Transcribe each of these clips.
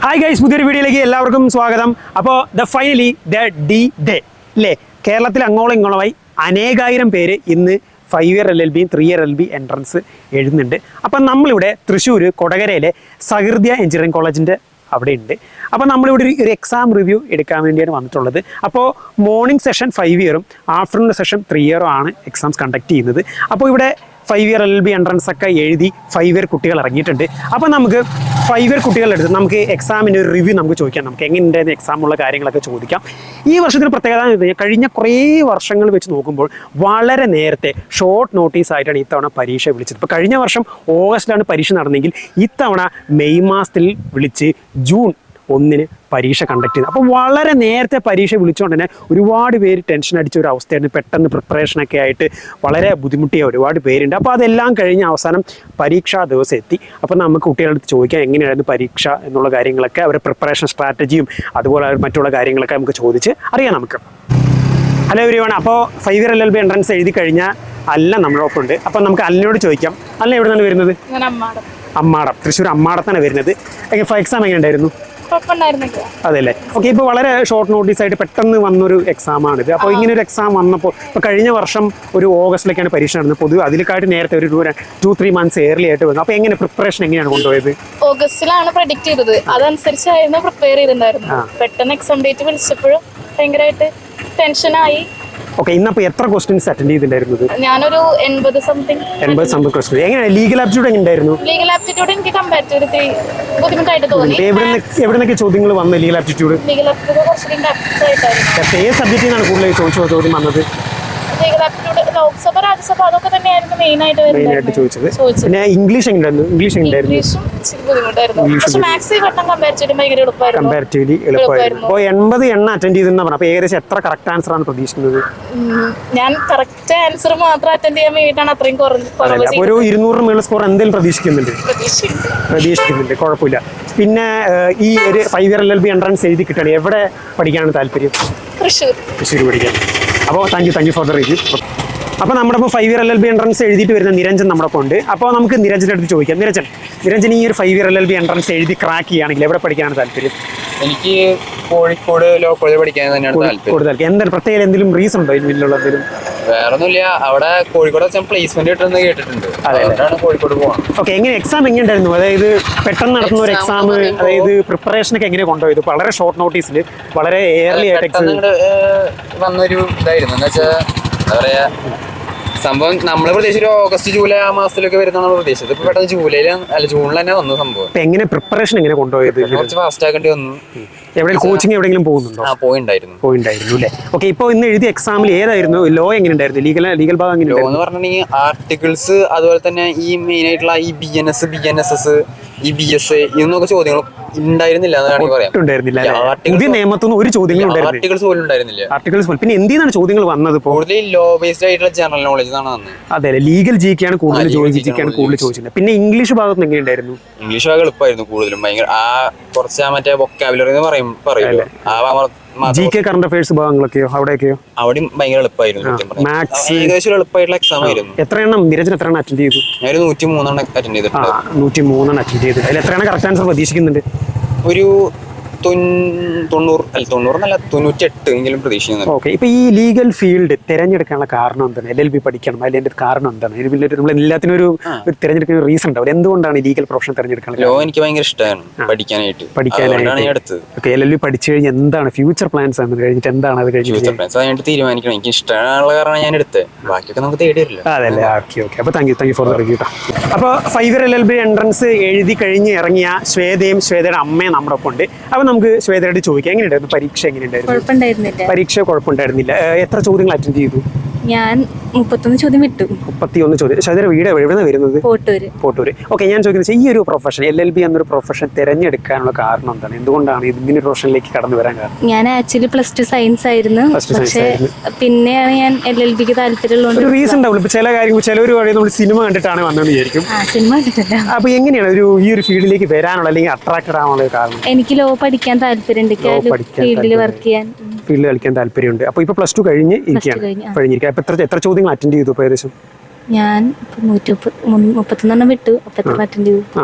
Hi guys, പുതിയൊരു വീഡിയോയിലേക്ക് എല്ലാവർക്കും സ്വാഗതം. അപ്പോൾ ഫൈനലി ഡേ അല്ലേ, കേരളത്തിൽ അങ്ങോളം ഇങ്ങോളമായി അനേകായിരം പേര് ഇന്ന് 5 year LLB 3 year LLB entrance എഴുതുന്നുണ്ട്. അപ്പം നമ്മളിവിടെ തൃശ്ശൂർ കൊടകരയിലെ സഹൃദയ എഞ്ചിനീയറിംഗ് കോളേജിൻ്റെ അവിടെ ഉണ്ട്. അപ്പോൾ നമ്മളിവിടെ ഒരു എക്സാം റിവ്യൂ എടുക്കാൻ വേണ്ടിയാണ് വന്നിട്ടുള്ളത്. അപ്പോൾ മോർണിംഗ് സെഷൻ 5 ഇയറും ആഫ്റ്റർനൂൺ സെഷൻ 3 ഇയറും ആണ് എക്സാംസ് കണ്ടക്ട് ചെയ്യുന്നത്. അപ്പോൾ ഇവിടെ 5 ഇയർ LLB എൻട്രൻസ് ഒക്കെ എഴുതി 5 ഇയർ കുട്ടികൾ ഇറങ്ങിയിട്ടുണ്ട്. അപ്പോൾ നമുക്ക് 5 ഇയർ കുട്ടികളെടുത്ത് നമുക്ക് എക്സാമിൻ്റെ ഒരു റിവ്യൂ നമുക്ക് ചോദിക്കാം, നമുക്ക് എങ്ങനെയുണ്ടായിരുന്ന എക്സാമുള്ള കാര്യങ്ങളൊക്കെ ചോദിക്കാം. ഈ വർഷത്തിൽ പ്രത്യേകത എന്ന് വെച്ചാൽ കഴിഞ്ഞ കുറേ വർഷങ്ങൾ വെച്ച് നോക്കുമ്പോൾ വളരെ നേരത്തെ ഷോർട്ട് നോട്ടീസ് ആയിട്ടാണ് ഇത്തവണ പരീക്ഷ വിളിച്ചത്. ഇപ്പോൾ കഴിഞ്ഞ വർഷം ഓഗസ്റ്റിലാണ് പരീക്ഷ നടന്നെങ്കിൽ ഇത്തവണ മെയ് മാസത്തിൽ വിളിച്ച് ജൂൺ 1 പരീക്ഷ കണ്ടക്ട് ചെയ്തു. അപ്പോൾ വളരെ നേരത്തെ പരീക്ഷ വിളിച്ചുകൊണ്ട് തന്നെ ഒരുപാട് പേര് ടെൻഷൻ അടിച്ച ഒരു അവസ്ഥയായിരുന്നു. പെട്ടെന്ന് പ്രിപ്പറേഷനൊക്കെ ആയിട്ട് വളരെ ബുദ്ധിമുട്ടിയ ഒരുപാട് പേരുണ്ട്. അപ്പോൾ അതെല്ലാം കഴിഞ്ഞ് അവസാനം പരീക്ഷാ ദിവസം എത്തി. അപ്പോൾ നമുക്ക് കുട്ടികളുടെ ചോദിക്കാം എങ്ങനെയായിരുന്നു പരീക്ഷ എന്നുള്ള കാര്യങ്ങളൊക്കെ, അവരുടെ പ്രിപ്പറേഷൻ സ്ട്രാറ്റജിയും അതുപോലെ മറ്റുള്ള കാര്യങ്ങളൊക്കെ നമുക്ക് ചോദിച്ച് അറിയാം. നമുക്ക് ഹലോ എവരിവൺ. അപ്പോൾ 5 ഇയർ LLB എൻട്രൻസ് എഴുതി കഴിഞ്ഞാൽ അല്ല നമ്മളൊപ്പം ഉണ്ട്. അപ്പോൾ നമുക്ക് അല്ലിനോട് ചോദിക്കാം. അല്ല എവിടെ നിന്നാണ് വരുന്നത്? അമ്മാടം, തൃശ്ശൂർ അമ്മാടത്താണ് വരുന്നത്. എക്സാം എങ്ങനെ ഉണ്ടായിരുന്നു? അതെല്ലേ, ഓക്കെ. ഇപ്പോൾ വളരെ ഷോർട്ട് നോട്ടീസ് ആയിട്ട് പെട്ടെന്ന് വന്നൊരു എക്സാമാണിത്. അപ്പോൾ ഇങ്ങനെ ഒരു എക്സാം വന്നപ്പോൾ ഇപ്പോൾ കഴിഞ്ഞ വർഷം ഒരു ഓഗസ്റ്റിലേക്കാണ് പരീക്ഷ നടന്നത്. പൊതുവെ അതിലേക്കായിട്ട് നേരത്തെ ഒരു 2-3 മന്ത്സ് ഏർലി ആയിട്ട് വന്നു. അപ്പോൾ എങ്ങനെ പ്രിപ്പറേഷൻ എങ്ങനെയാണ് കൊണ്ടുപോയത്? ഓഗസ്റ്റിലാണ് പ്രഡിക്ട് ചെയ്തത്, അതനുസരിച്ചായിരുന്നു പ്രിപ്പയർ ചെയ്തിട്ടുണ്ടായിരുന്നു. പെട്ടെന്ന് എക്സാം ഡേറ്റ് വിളിച്ചപ്പോഴും ഭയങ്കരമായിട്ട് ടെൻഷനായി. ഓക്കെ, ഇന്നപ്പോൾ എത്ര ക്വസ്റ്റ്യൻസ് അറ്റൻഡ് ചെയ്തിട്ടുണ്ടായിരുന്നത്? ഞാനൊരു 80 സംതിങ് ക്വസ്റ്റ്യൻ. എങ്ങനെ ലീഗൽ ആപ്റ്റിറ്റ്യൂഡ് എങ്ങനെ ഉണ്ടായിരുന്നു? ലീഗൽ ആപ്റ്റിറ്റ്യൂഡ് എനിക്ക് കമ്പാരിറ്റീവ്ലി ബുദ്ധിമുട്ടായിട്ട് തോന്നി. എവിടുന്നൊക്കെ ചോദ്യങ്ങൾ വന്നു ലീഗൽ ആപ്റ്റിറ്റ്യൂഡ്? ലീഗൽ ആപ്റ്റിറ്റ്യൂഡ് കുറച്ചുകൂടി ഡെപ്ത് ആയിട്ടായിരുന്നു. ഏത് സബ്ജക്റ്റിൽ നിന്നാണ് കൂടുതൽ ചോദ്യം വന്നത്? ലീഗൽ ആപ്റ്റിറ്റ്യൂഡ് ലോക്സഭ രാജ്യസഭ അതൊക്കെ തന്നെയായിരുന്നു മെയിൻ ആയിട്ട് ചോദിച്ചത്. പിന്നെ ഇംഗ്ലീഷ് എങ്ങനെയായിരുന്നു? ഇംഗ്ലീഷും ഇച്ചിരി ബുദ്ധിമുട്ടായിരുന്നു. പക്ഷെ മാത്സ് ഈ വട്ടം കമ്പാരിറ്റീവ്ലി എളുപ്പമായിരുന്നു. അപ്പോൾ 80 എണ്ണം അറ്റൻഡ് ചെയ്തെന്ന് പറഞ്ഞു. അപ്പോൾ ഏകദേശം എത്ര കറക്റ്റ് ആൻസർ ആണ് പ്രതീക്ഷിക്കുന്നത്? ഞാൻ കറക്റ്റ് ആൻസർ മാത്രം അറ്റൻഡ് ചെയ്യാൻ വേണ്ടിയിട്ടാണ് അത്രയും കുറവ്. അപ്പോൾ ഒരു 200 മേളിൽ സ്കോർ എന്തെങ്കിലും പ്രതീക്ഷിക്കുന്നുണ്ട്? കുഴപ്പമില്ല. പിന്നെ ഈ ഒരു 5 ഇയർ LLB എൻട്രൻസ് എഴുതി കിട്ടണം, എവിടെ പഠിക്കാനാണ് താല്പര്യം? തൃശ്ശൂർ പഠിക്കാൻ. അപ്പോൾ thank you for the review. അപ്പോൾ നമ്മുടെ ഇപ്പോൾ 5 ഇയർ LLB എൻട്രൻസ് എഴുതിയിട്ട് വരുന്ന നിരഞ്ജൻ നമ്മുടെ ഒപ്പം ഉണ്ട്. അപ്പോൾ നമുക്ക് നിരഞ്ജൻ്റെ അടുത്ത് ചോദിക്കാം. നിരഞ്ജൻ ഈ ഒരു 5 ഇയർ LLB എൻട്രൻസ് എഴുതി ക്രാക്ക് ചെയ്യുകയാണെങ്കിൽ എവിടെ പഠിക്കാനാണ് താല്പര്യം? എനിക്ക് കോഴിക്കോട് ലോ കോളേജ് പഠിക്കാൻ തന്നെയാണ് താല്പര്യം. എന്താണ് പ്രത്യേക എന്തെങ്കിലും റീസൺ ഉണ്ടോ ഇതിലുള്ള എന്തെങ്കിലും? വേറൊന്നുമില്ല, അവിടെ കോഴിക്കോട് പ്ലേസ്മെന്റ് കിട്ടുന്നത് കേട്ടിട്ടുണ്ട്, അതുകൊണ്ടാണ് കോഴിക്കോട് പോകണം. ഓക്കെ, എങ്ങനെ എക്സാം എങ്ങനെ ഉണ്ടായിരുന്നു? അതായത് പെട്ടെന്ന് നടത്തുന്ന ഒരു എക്സാം, അതായത് പ്രിപ്പറേഷനൊക്കെ എങ്ങനെ കൊണ്ടുപോയത്? വളരെ ഷോർട്ട് നോട്ടീസിൽ വളരെ ഏർലി ആയിട്ട് വന്നൊരു ഇതായിരുന്നു. എന്ന് വെച്ചാൽ എന്താ പറയാ, സംഭവം നമ്മള് പ്രതീക്ഷിച്ച ഓഗസ്റ്റ് ജൂലൈ ആ മാസത്തിലൊക്കെ വരുന്നതാണ് പ്രതീക്ഷിച്ചത്. ഇപ്പൊ പെട്ടെന്ന് ജൂണിൽ തന്നെ വന്നു സംഭവം. എങ്ങനെ പ്രിപ്പറേഷൻ എങ്ങനെ കൊണ്ടുപോയത്? കുറച്ച് ഫാസ്റ്റ് ആക്കേണ്ടി വന്നു. കോച്ചിങ് എവിടെയെങ്കിലും പോകുന്നുണ്ടോ? പോയിണ്ടായിരുന്നു അല്ലേ. ഓക്കെ, ഇപ്പോൾ ഇന്ന് എഴുതിയ എക്സാമിൽ ഏതായിരുന്നു? ലോ എങ്ങനെ ഉണ്ടായിരുന്നു? ലീഗൽ ഭാഗം എങ്ങനെ? ലോ എന്ന് പറഞ്ഞിട്ടുണ്ടെങ്കിൽ ആർട്ടിക്കിൾസ്, അതുപോലെ തന്നെ ഈ മെയിൻ ആയിട്ടുള്ള ഈ BNSS ഈ BS ഇന്നൊക്കെ ചോദ്യങ്ങൾ ഉണ്ടായിരുന്നില്ല എന്നാണ് പറയാം. പുതിയ നിയമത്തൊന്നും ഒരു ചോദ്യങ്ങളും ആർട്ടിക്കിൾസ് പോലും ഉണ്ടായിരുന്നില്ല. പിന്നെ എന്തിനാണ് ചോദ്യങ്ങൾ വന്നത്? കൂടുതൽ ലോ ബേസ്ഡ് ആയിട്ടുള്ള ജനറൽ നോളജ് ആണ് വന്നത്. അതെ, ലീഗൽ ജിക്കാണ് കൂടുതൽ ചോദിച്ചത്. പിന്നെ ഇംഗ്ലീഷ് ഭാഗത്ത് എങ്ങനെ ഉണ്ടായിരുന്നു? ഇംഗ്ലീഷ് ഭാഗം എളുപ്പമായിരുന്നു കൂടുതലും. ഭയങ്കര കുറച്ച് മറ്റേ വൊക്കാബുലറി എന്ന് പറയൂലോ, GK കറണ്ട് അഫയേഴ്സ് ഭാഗങ്ങളൊക്കെയോ അവിടെയൊക്കെയോ? അവിടെയും ഭയങ്കര എളുപ്പമായിരുന്നു. ഏകദേശം എളുപ്പമായിട്ടുള്ള എക്സാം ആയിരുന്നു. എത്ര എണ്ണം അറ്റൻഡ് ചെയ്തു? ഞാൻ 103 അറ്റൻഡ് ചെയ്തിട്ടുണ്ട്. 103 അറ്റൻഡ് ചെയ്തു. അതിൽ എത്ര എണ്ണം കറക്റ്റ് ആൻസർ പ്രതീക്ഷിക്കുന്നുണ്ട്? ഒരു 98 എങ്കിലും പ്രതീക്ഷിക്കുന്നുണ്ട്. ഓക്കെ, ഇപ്പൊ ഈ ലീഗൽ ഫീൽഡ് തിരഞ്ഞെടുക്കാനുള്ള കാരണം എന്താണ്? LLB പഠിക്കണം, അതിന്റെ കാരണം എന്താണ്? നമ്മൾ എല്ലാത്തിനും ഒരു തിരഞ്ഞെടുക്കുന്ന റീസൺ ഉണ്ടാവും. എന്തുകൊണ്ടാണ് ലീഗൽ പ്രൊഫഷൻ തിരഞ്ഞെടുക്കാൻ? ലോ എനിക്ക് ഭയങ്കര ഇഷ്ടമാണ് പഠിക്കാനായിട്ട്. ഓക്കെ, LLB പഠിച്ചു കഴിഞ്ഞാൽ എന്താണ് ഫ്യൂച്ചർ പ്ലാൻസ് ആണ്? കഴിഞ്ഞിട്ട് എന്താണ് അത് ഫ്യൂച്ചർ പ്ലാൻസ് അതിനായിട്ട് തീരുമാനിക്കണം. എനിക്ക് ഇഷ്ടമുള്ള കാരണം ഞാൻ എടുത്തത്, ബാക്കിയൊക്കെ നമുക്ക് തേടി വരില്ല. അതല്ലേ, ഓക്കെ. അപ്പോൾ thank you for the review. അപ്പോൾ 5 ഇയർ LLB എൻട്രൻസ് എഴുതി കഴിഞ്ഞ് ഇറങ്ങിയ ശ്വേതയുടെ അമ്മയും നമ്മുടെ ഒപ്പം ഉണ്ട്. അപ്പോൾ നമുക്ക് ശ്വേതയോട് ചോദിക്കാം, എങ്ങനെയുണ്ടായിരുന്നു പരീക്ഷ? എങ്ങനെയുണ്ടായിരുന്നു പരീക്ഷ? കുഴപ്പമുണ്ടായിരുന്നില്ല. എത്ര ചോദ്യങ്ങൾ അറ്റൻഡ് ചെയ്തു? ഞാൻ 31 ചോദ്യം വിട്ടു. 31 ചോദ്യം. ശ്വേതയുടെ വീട് എവിടെയാണ് വരുന്നത്? പോട്ടൂര്. ഓക്കെ, ഞാൻ ചോദിക്കുന്നത് ഈ ഒരു പ്രൊഫഷൻ, LLB എന്നൊരു പ്രൊഫഷൻ തിരഞ്ഞെടുക്കാനുള്ള കാരണം എന്താണ്? എന്തുകൊണ്ടാണ് ഇങ്ങനെ പ്രൊഫഷനിലേക്ക് കടന്നു വരാൻ കാരണം? ഞാൻ ആക്ച്വലി +2 സയൻസ് ആയിരുന്നു. പക്ഷേ പിന്നെയാണ് ഞാൻ LLBക്ക് താല്പര്യമുള്ളത്. ഒരു റീസൺ ഉണ്ടാവും. ഇപ്പൊ ചില കാര്യങ്ങൾ ചിലവർ നമ്മൾ സിനിമ കണ്ടിട്ടാണ് വന്നതെന്ന് വിചാരിക്കും. സിനിമ കണ്ടിട്ടില്ല. അപ്പൊ എങ്ങനെയാണ് ഈ ഒരു ഫീൽഡിലേക്ക് വരാനുള്ള അല്ലെങ്കിൽ അട്രാക്റ്റഡ് ആവാനുള്ള കാരണം? എനിക്ക് ലോ പഠിക്കാൻ താല്പര്യമുണ്ട്, ഫീൽഡിൽ വർക്ക് ചെയ്യാൻ കളിക്കാൻ താല്പര്യമുണ്ട്. അപ്പൊ ഇപ്പൊ +2 കഴിഞ്ഞിരിക്കുക. അപ്പൊ എത്ര ചോദ്യങ്ങൾ അറ്റൻഡ് ചെയ്തു? ഏകദേശം ഞാൻ 133 വിട്ടു.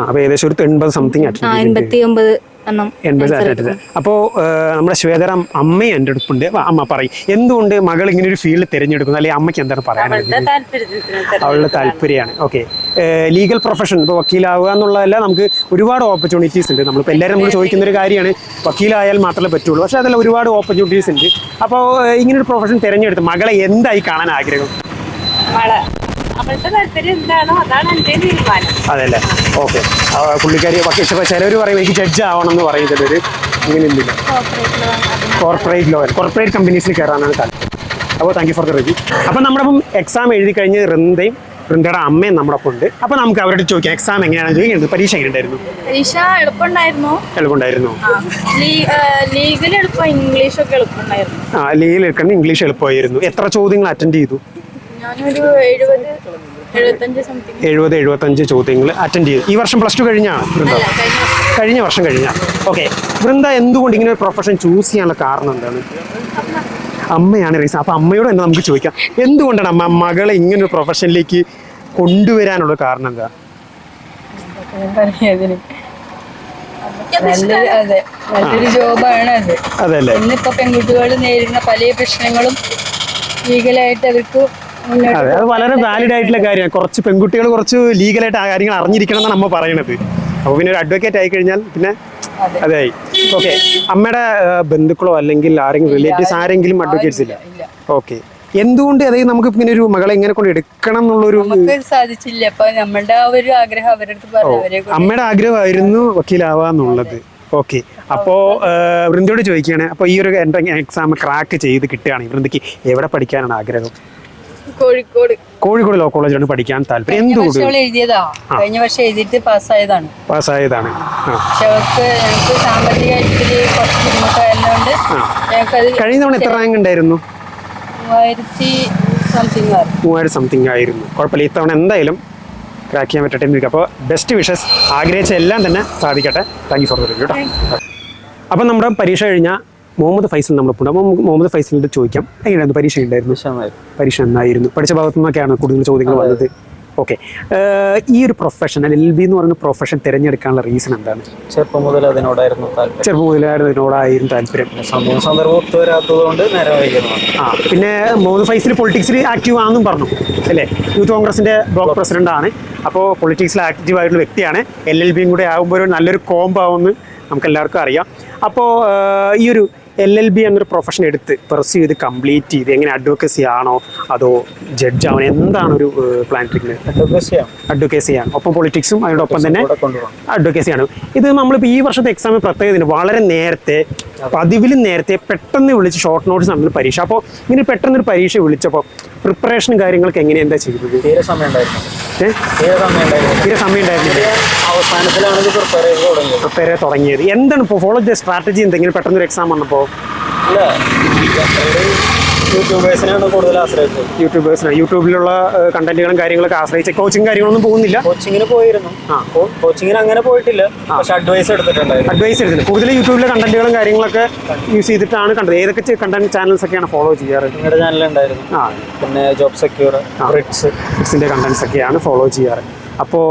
അപ്പൊ ഏകദേശം ഒരു 80 സംതിങ് 89 എണ്ണം 80 അപ്പോൾ നമ്മുടെ ശ്വേതറാം അമ്മയും എൻ്റെ അടുപ്പുണ്ട്. അമ്മ പറയും എന്തുകൊണ്ട് മകൾ ഇങ്ങനെ ഒരു ഫീൽഡ് തിരഞ്ഞെടുക്കുന്നു, അല്ലെങ്കിൽ അമ്മയ്ക്ക് എന്താണ് പറയാനുള്ളത്? അവളുടെ താല്പര്യമാണ്. ഓക്കെ, ലീഗൽ പ്രൊഫഷൻ ഇപ്പോൾ വക്കീലാവുക എന്നുള്ളതല്ല, നമുക്ക് ഒരുപാട് ഓപ്പർച്യൂണിറ്റീസ് ഉണ്ട്. നമ്മളിപ്പോൾ എല്ലാവരും നമ്മൾ ചോദിക്കുന്ന ഒരു കാര്യമാണ്, വക്കീലായാൽ മാത്രമേ പറ്റുള്ളൂ, പക്ഷേ അതെല്ലാം ഒരുപാട് ഓപ്പർച്യൂണിറ്റീസ് ഉണ്ട്. അപ്പോൾ ഇങ്ങനൊരു പ്രൊഫഷൻ തിരഞ്ഞെടുത്ത് മകളെ എന്തായി കാണാൻ ആഗ്രഹം? അവളുടെ താല്പര്യം എന്താണോ അതാണ് എൻ്റെ തീരുമാനം. അതെല്ലേ, ഓക്കെ. പുള്ളിക്കാരി പക്ഷേ ചിലവർ പറയും എനിക്ക് ജഡ്ജ് ആവണം എന്ന് പറയുന്നത് ഒരു ഇങ്ങനെയൊന്നുമില്ല, കോർപ്പറേറ്റ് കമ്പനീസിൽ കയറാനാണ് താല്പര്യം. അപ്പോൾ thank you for the review. അപ്പം നമ്മുടെ ഇപ്പം എക്സാം എഴുതി കഴിഞ്ഞ് വൃന്ദയുടെ അമ്മയും നമ്മുടെ ഒപ്പം ഉണ്ട്. അപ്പോൾ നമുക്ക് അവരോട് ചോദിക്കാം എക്സാം എങ്ങനെയാണെന്ന് ചോദിക്കുന്നത്. പരീക്ഷ എങ്ങനെയുണ്ടായിരുന്നു? പരീക്ഷ എളുപ്പമുണ്ടായിരുന്നു. ലീഗൽ എളുപ്പം, ഇംഗ്ലീഷൊക്കെ എളുപ്പമുണ്ടായിരുന്നു. ലീഗിൽ എടുക്കുന്ന ഇംഗ്ലീഷ് എളുപ്പമായിരുന്നു. എത്ര ചോദ്യങ്ങൾ അറ്റൻഡ് ചെയ്തു? ഞാനൊരു 70-75 ചോദ്യങ്ങൾ അറ്റൻഡ് ചെയ്തു. ഈ വർഷം +2 കഴിഞ്ഞാണ് വൃന്ദ? കഴിഞ്ഞ വർഷം കഴിഞ്ഞാണ്. ഓക്കെ, വൃന്ദ എന്തുകൊണ്ട് ഇങ്ങനെ ഒരു പ്രൊഫഷൻ ചൂസ് ചെയ്യാനുള്ള കാരണം എന്താണ്? അമ്മയാണ് റീസൺ. അപ്പം അമ്മയോട് തന്നെ നമുക്ക് ചോദിക്കാം, എന്തുകൊണ്ടാണ് അമ്മ മകളെ ഇങ്ങനൊരു പ്രൊഫഷനിലേക്ക് കൊണ്ടുവരാനുള്ള കാരണം എന്താ? നല്ലൊരു ജോബാണ് അത്. അതല്ലേ, ഇന്നിപ്പോ പെൺകുട്ടികൾ നേരിടുന്ന പല പ്രശ്നങ്ങളും ലീഗലായിട്ട് അവർക്ക് അതെ, അത് വളരെ വാലിഡ് ആയിട്ടുള്ള കാര്യമാണ്. കുറച്ച് പെൺകുട്ടികൾ കുറച്ച് ലീഗലായിട്ട് ആ കാര്യങ്ങൾ അറിഞ്ഞിരിക്കണം എന്നാണ് നമ്മൾ പറയണത്. അപ്പോൾ പിന്നെ ഒരു അഡ്വക്കേറ്റ് ആയി കഴിഞ്ഞാൽ പിന്നെ അതായി. ഓക്കെ, അമ്മയുടെ ബന്ധുക്കളോ അല്ലെങ്കിൽ ആരെങ്കിലും റിലേറ്റീവ്സ് ആരെങ്കിലും അഡ്വക്കേറ്റ്സ് ഇല്ല? ഓക്കെ, എന്തുകൊണ്ട് അതായത് നമുക്ക് ഇങ്ങനെ ഒരു മകളെ എങ്ങനെ കൊണ്ട് എടുക്കണം എന്നുള്ളൊരു സാധിച്ചില്ല. അപ്പൊ നമ്മളുടെ ആ ഒരു ആഗ്രഹം അവരടുത്ത് പറഞ്ഞു. അമ്മയുടെ ആഗ്രഹമായിരുന്നു വക്കീലാവാന്നുള്ളത്. ഓക്കെ, അപ്പോൾ വൃന്ദയോട് ചോദിക്കുകയാണ്, അപ്പോൾ ഈ ഒരു എക്സാം ക്രാക്ക് ചെയ്ത് കിട്ടുകയാണെങ്കിൽ വൃന്ദയ്ക്ക് എവിടെ പഠിക്കാനാണ് ആഗ്രഹം? കോഴിക്കോട് ലോ കോളേജിലാണ് പഠിക്കാൻ താല്പര്യം. എന്തുകൊണ്ട്? കഴിഞ്ഞ വർഷം എഴുതിയിട്ട് പാസ്സായതാണ്. പക്ഷെ ഞങ്ങൾക്ക് സാമ്പത്തികമായിട്ട് കുറച്ച് ബുദ്ധിമുട്ടായതുകൊണ്ട് ഞങ്ങൾക്കത്. കഴിഞ്ഞ തവണ എത്ര റാങ്ക് ഉണ്ടായിരുന്നു? 3000 സംതിങ് ആയിരുന്നു. കുഴപ്പമില്ല, ഇത്തവണ എന്തായാലും ക്രാക്ക് ചെയ്യാൻ പറ്റട്ടെ എന്ന്. അപ്പോൾ ബെസ്റ്റ് വിഷസ്, ആഗ്രഹിച്ച എല്ലാം തന്നെ സാധിക്കട്ടെ. Thank you for the review കേട്ടോ. അപ്പം നമ്മുടെ പരീക്ഷ കഴിഞ്ഞാൽ മുഹമ്മദ് ഫൈസൽ നമ്മളിപ്പോൾ അപ്പോൾ മുഹമ്മദ് ഫൈസലിൻ്റെ ചോദിക്കാം, എങ്ങനെയായിരുന്നു പരീക്ഷ ഉണ്ടായിരുന്നു? പരീക്ഷ നന്നായിരുന്നു. പഠിച്ച ഭാഗത്തു നിന്നൊക്കെയാണ് കൂടുതൽ ചോദ്യങ്ങൾ വന്നത്. ഓക്കെ, ഈ ഒരു പ്രൊഫഷൻ LLB എന്ന് പറയുന്ന പ്രൊഫഷൻ തിരഞ്ഞെടുക്കാനുള്ള റീസൺ എന്താണ്? ചെറുപ്പം മുതൽ അതിനോടായിരുന്നു താല്പര്യം. സമയം സന്ദർഭം ഒത്തു വരാത്തതുകൊണ്ട് നേരെ വൈകുന്നു. പിന്നെ മുഹമ്മദ് ഫൈസൽ പൊളിറ്റിക്സിൽ ആക്റ്റീവ് ആണെന്നും പറഞ്ഞു അല്ലേ? യൂത്ത് കോൺഗ്രസിൻ്റെ ബ്ലോക്ക് പ്രസിഡന്റ് ആണ്. അപ്പോൾ പൊളിറ്റിക്സിൽ ആക്റ്റീവ് ആയിട്ടുള്ള വ്യക്തിയാണ്. LLBയും കൂടെ ആകുമ്പോൾ ഒരു നല്ലൊരു കോംബോ ആവുമെന്ന് നമുക്ക് എല്ലാവർക്കും അറിയാം. അപ്പോൾ ഈ ഒരു LLB എന്നൊരു പ്രൊഫഷൻ എടുത്ത് പെർസ്യൂ ചെയ്ത് കംപ്ലീറ്റ് ചെയ്ത് എങ്ങനെ അഡ്വക്കസി ആണോ അതോ ജഡ്ജ് ആവണോ, എന്താണ് ഒരു പ്ലാൻ ഇരിക്കുന്നത്? അഡ്വക്കസിയാണ്. ഒപ്പം പൊളിറ്റിക്സും അതിനോടൊപ്പം തന്നെ അഡ്വക്കസിയാണ്. ഇത് നമ്മളിപ്പോൾ ഈ വർഷത്തെ എക്സാമിന് പ്രത്യേകത വളരെ നേരത്തെ, പതിവിലും നേരത്തെ പെട്ടെന്ന് വിളിച്ച് ഷോർട്ട് നോട്ടീസ് നടന്ന പരീക്ഷ. അപ്പോൾ ഇങ്ങനെ പെട്ടെന്നൊരു പരീക്ഷ വിളിച്ചപ്പോൾ പ്രിപ്പറേഷനും കാര്യങ്ങളൊക്കെ എങ്ങനെയാണ് ചെയ്തത്? തീരെ സമയം ഉണ്ടായിരുന്നില്ല. അവസാനത്തിലാണ് പ്രിപ്പയർ തുടങ്ങിയത്. എന്താണ് ഇപ്പോൾ ഫോളോ ചെയ്ത സ്ട്രാറ്റജി? എന്തെങ്കിലും പെട്ടെന്നൊരു എക്സാം വന്നപ്പോൾ? യൂട്യൂബേഴ്സിനാണ് കൂടുതൽ ആശ്രയിച്ചത്. യൂട്യൂബിലുള്ള കണ്ടന്റുകളും കാര്യങ്ങളൊക്കെ ആശ്രയിച്ച് കോച്ചിങ് കാര്യങ്ങളൊന്നും പോകുന്നില്ല? കോച്ചിങ്ങിന് പോയിരുന്നു. കോച്ചിങ്ങിന് അങ്ങനെ പോയിട്ടില്ല, പക്ഷെ അഡ്വൈസ് എടുത്തിട്ടുണ്ട്. കൂടുതൽ യൂട്യൂബിലെ കണ്ടന്റുകളും കാര്യങ്ങളൊക്കെ യൂസ് ചെയ്തിട്ടാണ് കണ്ടത്. ഏതൊക്കെ കണ്ടന്റ് ചാനൽസ് ഒക്കെയാണ് ഫോളോ ചെയ്യാറ്? നിങ്ങളുടെ ചാനലുണ്ടായിരുന്നു. പിന്നെ ജോബ് സെക്യൂർ, റിറ്റ്സിന്റെ കണ്ടന്റ്സ് ഒക്കെയാണ് ഫോളോ ചെയ്യാറ്. അപ്പോൾ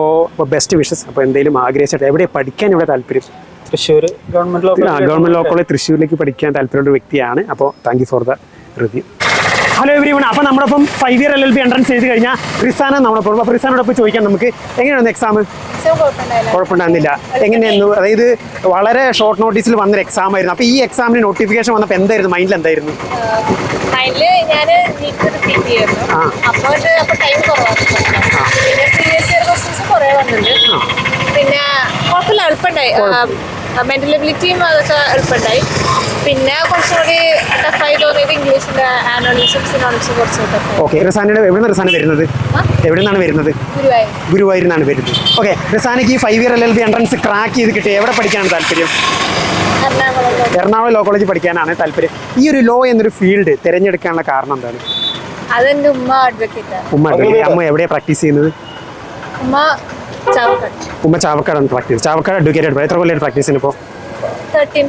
ബെസ്റ്റ് വിഷസ്. അപ്പോൾ എന്തെങ്കിലും ആഗ്രഹിച്ചിട്ട് എവിടെ പഠിക്കാൻ ഇവിടെ താല്പര്യം? തൃശ്ശൂർ ഗവൺമെന്റ് ലോ കോളേജ് തൃശ്ശൂരിലേക്ക് പഠിക്കാൻ താല്പര്യമുള്ള ഒരു വ്യക്തിയാണ്. അപ്പോൾ thank you for the review. Hello everyone. അപ്പോൾ നമ്മളൊപ്പം 5 year LLB എൻട്രൻസ് ചെയ്ത് കഴിഞ്ഞാൽ റിസാന നമ്മളൊപ്പം. അപ്പോൾ റിസാനോടൊപ്പം ചോദിക്കാം നമുക്ക്, എങ്ങനെയായിരുന്നു എക്സാം? കുഴപ്പമുണ്ടായിരുന്നില്ല. എങ്ങനെയായിരുന്നു? അതായത് വളരെ ഷോർട്ട് നോട്ടീസിൽ വന്നൊരു എക്സാം ആയിരുന്നു. അപ്പോൾ ഈ എക്സാമിന് നോട്ടിഫിക്കേഷൻ വന്നപ്പോൾ എന്തായിരുന്നു മൈൻഡിൽ? എന്തായിരുന്നു ഞാൻ റിപ്പീറ്റ് ചെയ്യായിരുന്നു. അപ്പോൾ ടൈം കുറവായിരുന്നു. പിന്നെ പ്രീവിയസ് ഇയർ ക്വസ്റ്റ്യൻസ് കുറേ വന്നിട്ടുണ്ട്. പിന്നെ കുഴപ്പമില്ല, എളുപ്പമുണ്ടായി. മെന്റൽ എബിലിറ്റിയും അതൊക്കെ എളുപ്പമുണ്ടായി. പിന്നെ കുറച്ചുകൂടി ടഫായി തോന്നിയത് ഇംഗ്ലീഷിന്റെ ആനോണിക്സും സിനോണിക്സും കുറച്ച് ടഫായി. ഓക്കെ, റിസാനയുടെ എവിടെ റിസാന വരുന്നത്? എവിടെ നിന്നാണ് വരുന്നത്? ഗുരുവായൂരിൽ നിന്നാണ് വരുന്നത്. ഓക്കെ, റിസാനയ്ക്ക് ഈ 5 year LLB എൻട്രൻസ് ക്രാക്ക് ചെയ്ത് കിട്ടി എവിടെ പഠിക്കാനാണ് താല്പര്യം? എറണാകുളം ലോ കോളേജിൽ പഠിക്കാനാണ് താല്പര്യം. ഈ ഒരു ലോ എന്നൊരു ഫീൽഡ് തിരഞ്ഞെടുക്കാനുള്ള കാരണം എന്താണ്? അതെന്റെ ഉമ്മ അഡ്വക്കേറ്റ്. അമ്മ എവിടെയാണ് പ്രാക്ടീസ് ചെയ്യുന്നത്? ഉമ്മ ചാവക്കാടാണ് പ്രാക്ടീസ്. ചാവക്കാട് അഡ്വക്കേറ്റ്. എത്ര കൊല്ലം പ്രാക്ടീസ് ചെയ്യുന്നു ഇപ്പോൾ? 13,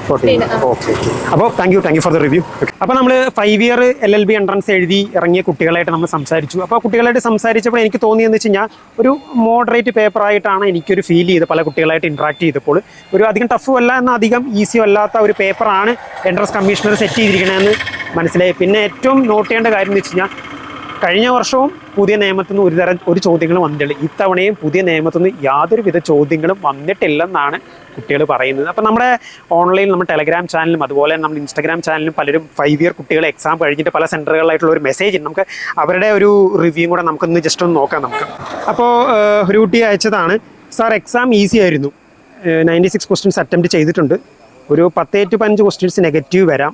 14. ഓക്കെ. അപ്പോൾ thank you for the review. അപ്പോൾ നമ്മൾ 5 ഇയർ LLB എൻട്രൻസ് എഴുതി ഇറങ്ങിയ കുട്ടികളായിട്ട് നമ്മൾ സംസാരിച്ചു. അപ്പോൾ കുട്ടികളായിട്ട് സംസാരിച്ചപ്പോൾ എനിക്ക് തോന്നിയെന്ന് വെച്ച് കഴിഞ്ഞാൽ ഒരു മോഡറേറ്റ് പേപ്പറായിട്ടാണ് എനിക്കൊരു ഫീൽ ചെയ്ത് പല കുട്ടികളായിട്ട് ഇൻട്രാക്ട് ചെയ്തപ്പോൾ. ഒരു അധികം ടഫും അല്ല എന്നാൽ അധികം ഈസിയും അല്ലാത്ത ഒരു പേപ്പറാണ് എൻട്രൻസ് കമ്മീഷണർ സെറ്റ് ചെയ്തിരിക്കണമെന്ന് മനസ്സിലായി. പിന്നെ ഏറ്റവും നോട്ട് ചെയ്യേണ്ട കാര്യം എന്ന് വെച്ച് കഴിഞ്ഞാൽ കഴിഞ്ഞ വർഷവും പുതിയ നിയമത്തിൽ നിന്ന് ഒരു ചോദ്യങ്ങളും വന്നിട്ടില്ല. ഇത്തവണയും പുതിയ നിയമത്തിൽ നിന്ന് യാതൊരുവിധ ചോദ്യങ്ങളും വന്നിട്ടില്ലെന്നാണ് കുട്ടികൾ പറയുന്നത്. അപ്പോൾ നമ്മുടെ ഓൺലൈൻ നമ്മുടെ ടെലഗ്രാം ചാനലും അതുപോലെ നമ്മുടെ ഇൻസ്റ്റാഗ്രാം ചാനലും പലരും 5 ഇയർ കുട്ടികൾ എക്സാം കഴിഞ്ഞിട്ട് പല സെൻറ്ററുകളിലായിട്ടുള്ള ഒരു മെസ്സേജ് നമുക്ക് അവരുടെ ഒരു റിവ്യൂ കൂടെ നമുക്കൊന്ന് ജസ്റ്റ് ഒന്ന് നോക്കാം നമുക്ക്. അപ്പോൾ ഒരു കുട്ടി അയച്ചതാണ്, സാർ എക്സാം ഈസി ആയിരുന്നു, 96 ക്വസ്റ്റ്യൻസ് അറ്റംപ്റ്റ് ചെയ്തിട്ടുണ്ട്, ഒരു 10 to 15 ക്വസ്റ്റ്യൻസ് നെഗറ്റീവ് വരാം,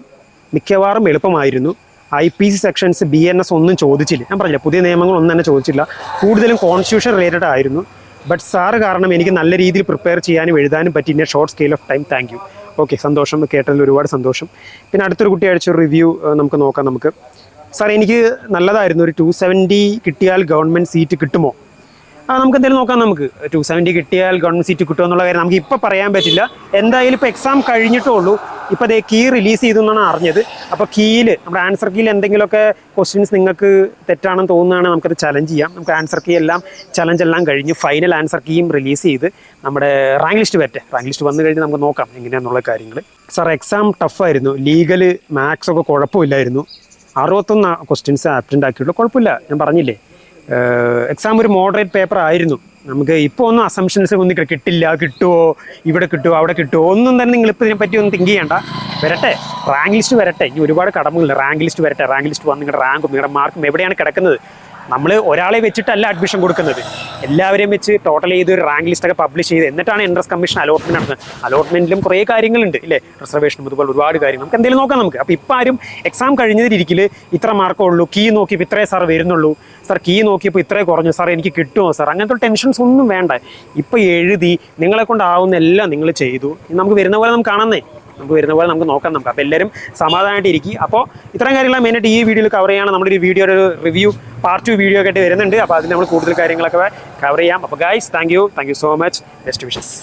മിക്കവാറും എളുപ്പമായിരുന്നു, IPC സെക്ഷൻസ് BNS ഒന്നും ചോദിച്ചില്ല, ഞാൻ പറഞ്ഞില്ല പുതിയ നിയമങ്ങളൊന്നും തന്നെ ചോദിച്ചില്ല, കൂടുതലും കോൺസ്റ്റിറ്റ്യൂഷൻ റിലേറ്റഡ് ആയിരുന്നു, ബട്ട് സാറ് കാരണം എനിക്ക് നല്ല രീതിയിൽ പ്രിപ്പയർ ചെയ്യാനും എഴുതാനും പറ്റി in A short scale of time, thank you. Okay, സന്തോഷം, കേട്ടതിൽ ഒരുപാട് സന്തോഷം. പിന്നെ അടുത്തൊരു കുട്ടി അയച്ചൊരു റിവ്യൂ നമുക്ക് നോക്കാം നമുക്ക്. സാർ എനിക്ക് നല്ലതായിരുന്നു, ഒരു 270 കിട്ടിയാൽ ഗവൺമെൻറ് സീറ്റ് കിട്ടുമോ? നമുക്ക് എന്തായാലും നോക്കാം. നമുക്ക് 270 കിട്ടിയാൽ ഗവൺമെൻറ് സീറ്റ് കിട്ടുമോ എന്നുള്ള കാര്യം നമുക്ക് ഇപ്പോൾ പറയാൻ പറ്റില്ല. എന്തായാലും ഇപ്പോൾ എക്സാം കഴിഞ്ഞിട്ടേ ഉള്ളൂ. ഇപ്പോൾ അതേ കീ റിലീസ് ചെയ്തു എന്നാണ് അറിഞ്ഞത്. അപ്പോൾ കീയിൽ നമ്മുടെ ആൻസർ കീയിൽ എന്തെങ്കിലുമൊക്കെ ക്വസ്റ്റ്യൻസ് നിങ്ങൾക്ക് തെറ്റാണെന്ന് തോന്നുകയാണെങ്കിൽ നമുക്കത് ചലഞ്ച് ചെയ്യാം. നമുക്ക് ആൻസർ കീ എല്ലാം ചലഞ്ച് എല്ലാം കഴിഞ്ഞ് ഫൈനൽ ആൻസർ കീയും റിലീസ് ചെയ്ത് നമ്മുടെ റാങ്ക് ലിസ്റ്റ് വരട്ടെ. റാങ്ക് ലിസ്റ്റ് വന്നു കഴിഞ്ഞ് നമുക്ക് നോക്കാം എങ്ങനെയാണെന്നുള്ള കാര്യങ്ങൾ. സാർ എക്സാം ടഫായിരുന്നു, ലീഗൽ മാത്സ് ഒക്കെ കുഴപ്പമില്ലായിരുന്നു, 61 ക്വസ്റ്റ്യൻസ് അറ്റൻഡ് ആക്കിയിട്ടുള്ളൂ, കുഴപ്പമില്ല, ഞാൻ പറഞ്ഞില്ലേ. എക്സാം ഒരു മോഡറേറ്റ് പേപ്പർ ആയിരുന്നു. നമുക്ക് ഇപ്പോൾ ഒന്നും അസംഷൻസ് ഒന്നും കിട്ടില്ല, കിട്ടുമോ, ഇവിടെ കിട്ടുമോ, അവിടെ കിട്ടുമോ, ഒന്നും തന്നെ നിങ്ങളിപ്പോൾ ഇതിനെപ്പറ്റി ഒന്നും തിങ്ക് ചെയ്യേണ്ട. വരട്ടെ, റാങ്ക് ലിസ്റ്റ് വരട്ടെ, ഇനി ഒരുപാട് കടമകളില്ല. റാങ്ക് ലിസ്റ്റ് വരട്ടെ, റാങ്ക് ലിസ്റ്റ് വന്ന് നിങ്ങളുടെ റാങ്കും നിങ്ങളുടെ മാർക്കും എവിടെയാണ് കിടക്കുന്നത്. നമ്മൾ ഒരാളെ വെച്ചിട്ടല്ല അഡ്മിഷൻ കൊടുക്കുന്നത്, എല്ലാവരെയും വെച്ച് ടോട്ടൽ ചെയ്ത് ഒരു റാങ്ക് ലിസ്റ്റൊക്കെ പബ്ലിഷ് ചെയ്ത് എന്നിട്ടാണ് എൻട്രൻസ് കമ്മീഷൻ അലോട്ട്മെന്റ് നടത്തുന്നത്. അലോട്ട്മെന്റിലും കുറേ കാര്യങ്ങളുണ്ട് ഇല്ലേ, റിസർവേഷനും അതുപോലെ ഒരുപാട് കാര്യങ്ങൾ. നമുക്ക് എന്തെങ്കിലും നോക്കാം നമുക്ക്. അപ്പോൾ ഇപ്പം ആരും എക്സാം കഴിഞ്ഞതിരിക്കൽ ഇത്ര മാർക്കേ ഉള്ളൂ, കീ നോക്കിയപ്പോൾ ഇത്രേ സാർ വരുന്നുള്ളൂ, സാർ കീ നോക്കിയപ്പോൾ ഇത്രേ കുറഞ്ഞു, സാർ എനിക്ക് കിട്ടുമോ സാർ, അങ്ങനത്തെ ടെൻഷൻസ് ഒന്നും വേണ്ട. ഇപ്പോൾ എഴുതി നിങ്ങളെ കൊണ്ടാവുന്ന എല്ലാം നിങ്ങൾ ചെയ്തു, നമുക്ക് വരുന്ന പോലെ നമുക്ക് കാണുന്നേ, നമുക്ക് വരുന്ന പോലെ നമുക്ക് നോക്കാം നമുക്ക്. അപ്പോൾ എല്ലാവരും സമാധാനമായിട്ട് ഇരിക്കും. അപ്പോൾ ഇത്രയും കാര്യങ്ങൾ മെയിനായിട്ട് ഈ വീഡിയോയിൽ കവർ ചെയ്യാണ്. നമ്മുടെ ഒരു വീഡിയോ ഒരു റിവ്യൂ പാർട്ട് 2 വീഡിയോ ഒക്കെ ആയിട്ട് വരുന്നുണ്ട്. അപ്പോൾ അതിൽ നമ്മൾ കൂടുതൽ കാര്യങ്ങളൊക്കെ കവർ ചെയ്യാം. അപ്പോൾ guys, thank you so much, best wishes.